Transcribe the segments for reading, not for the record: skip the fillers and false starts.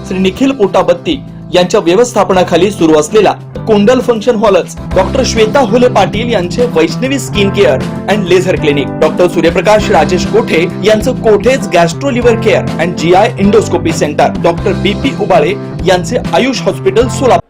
श्री निखिल पोटाबत्ती यांच्या व्यवस्थापनाखाली सुरू असलेला कुंडल फंक्शन हॉलच डॉक्टर श्वेता होले पाटील यांचे Vaishnavi skin care and laser clinic, doctor Suryaprakash Rajesh Kothe यांचं Kothe's gastro liver care and GI endoscopy centre, doctor BP Ubale यांचे आयुष हॉस्पिटल सोलापूर।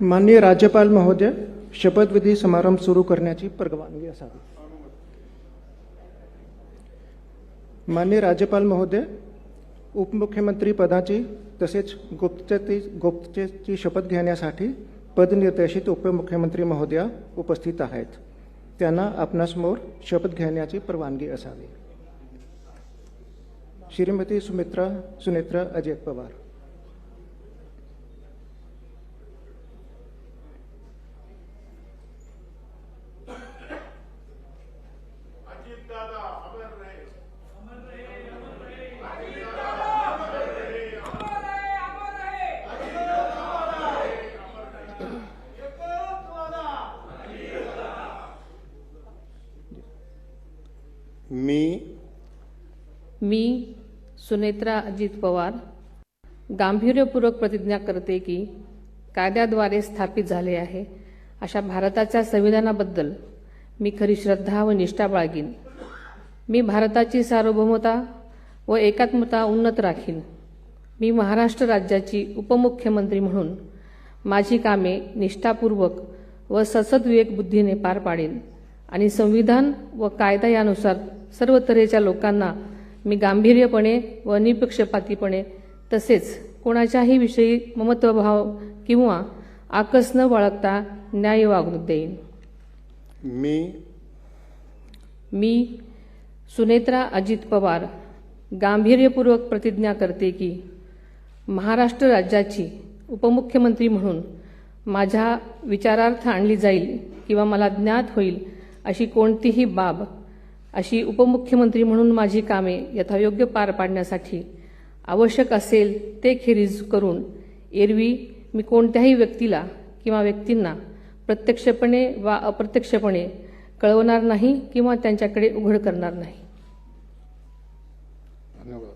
माननीय राज्यपाल महोदय, शपथविधी समारंभ सुरू करण्याची परवानगी असावी। माननीय राज्यपाल महोदय, उपमुख्यमंत्री पदाची तसेच गुप्ततेची शपथ घेण्यासाठी पदनिर्देशित उपमुख्यमंत्री महोदया उपस्थित आहेत। त्यांना आपणासमोर शपथ घेण्याची परवानगी असावी। श्रीमती सुनेत्रा अजित पवार। मी सुनेत्रा अजित पवार गांभीर्यपूर्वक प्रतिज्ञा करते की कायद्याद्वारे स्थापित झाले आहे अशा भारताच्या संविधानाबद्दल मी खरी श्रद्धा व निष्ठा बाळगीन। मी भारताची सार्वभौमता व एकात्मता उन्नत राखीन मी महाराष्ट्र राज्याची उपमुख्यमंत्री म्हणून माझी कामे निष्ठापूर्वक व ससद्विवेक बुद्धीने पार पाडेन आणि संविधान व कायदा यानुसार सर्व तऱ्हेच्या लोकांना मी गांभीर्यपणे व निपक्षपातीपणे तसेच कोणाच्याही विषयी ममत्वभाव किंवा आकस न बाळगता न्याय वागणूक देईन. मी सुनेत्रा अजित पवार गांभीर्यपूर्वक प्रतिज्ञा करते की महाराष्ट्र राज्याची उपमुख्यमंत्री म्हणून माझ्या विचारार्थ आणली जाईल किंवा मला ज्ञात होईल अशी कोणतीही बाब अशी उपमुख्यमंत्री म्हणून माझी कामे यथायोग्य पार पाडण्यासाठी आवश्यक असेल ते खेरीज करून एरवी मी कोणत्याही व्यक्तीला किंवा व्यक्तींना प्रत्यक्षपणे वा अप्रत्यक्षपणे कळवणार नाही किंवा त्यांच्याकडे उघड करणार नाही. धन्यवाद.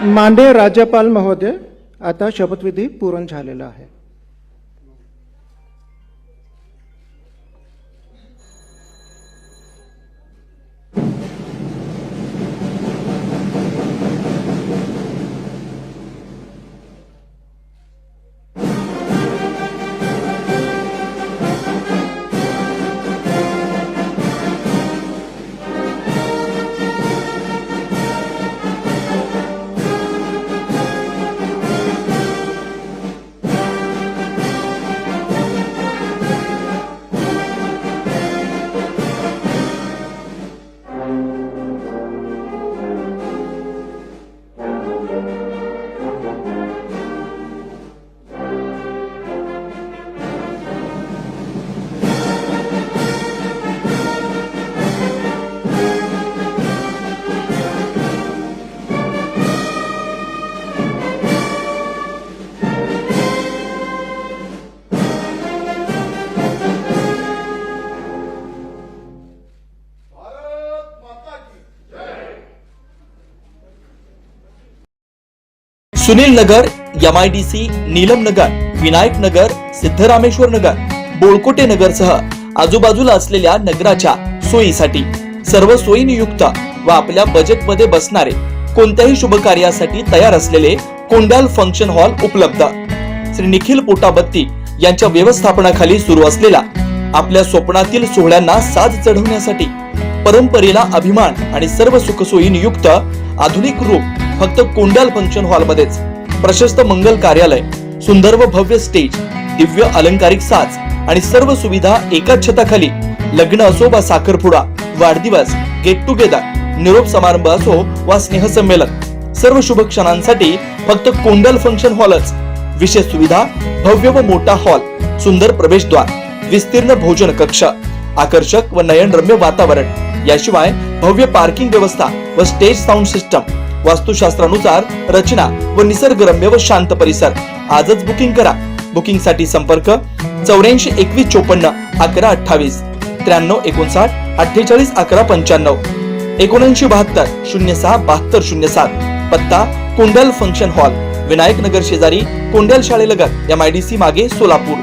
माननीय राज्यपाल महोदय, आता शपथविधी पूर्ण झालेला आहे. सुनील नगर, MIDC, नीलम नगर, विनायक नगर, सिद्धरामेश्वर नगर, बोळकोटे नगर सह आजूबाजूला असलेल्या नगराच्या सोयीसाठी सर्व सोयीनियुक्त व आपल्या बजेटमध्ये बसणारे कोणत्याही शुभ कार्यासाठी तयार असलेले कोंडाल फंक्शन हॉल उपलब्ध. श्री निखिल पोटाबत्ती यांच्या व्यवस्थापनाखाली सुरू असलेला आपल्या स्वप्नातील सोहळ्यांना साज चढवण्यासाठी परंपरेला अभिमान आणि सर्व सुखसोयीने युक्त आधुनिक रूप फक्त कोंडाल फंक्शन हॉल मध्येच. प्रशस्त मंगल कार्यालय, सुंदर व भव्य स्टेज, दिव्य अलंकारिक साज आणि सर्व सुविधा एकाच छताखाली. लग्न असो वा साखरपुडा, वाढदिवस, गेट टुगेदर, निरोप समारंभ असो वा स्नेहसंमेलन, सर्व शुभ क्षणांसाठी फक्त कोंडाल फंक्शन हॉलच. विशेष सुविधा, भव्य व मोठा हॉल, सुंदर प्रवेशद्वार, विस्तीर्ण भोजन कक्ष, आकर्षक व नयनरम्य वातावरण, याशिवाय भव्य पार्किंग व्यवस्था व स्टेज साऊंड सिस्टम, वास्तुशास्त्रानुसार रचना व निसर्गरम्य व शांत परिसर. आजच बुकिंग करा. बुकिंग साठी संपर्क 84 21 54 11 28, 93 59 48 11 95, 79 72 06 72 07. पत्ता कोंडाल फंक्शन हॉल, विनायक नगर शेजारी, कोंडाल शाळेलगत, MIDC मागे, सोलापूर.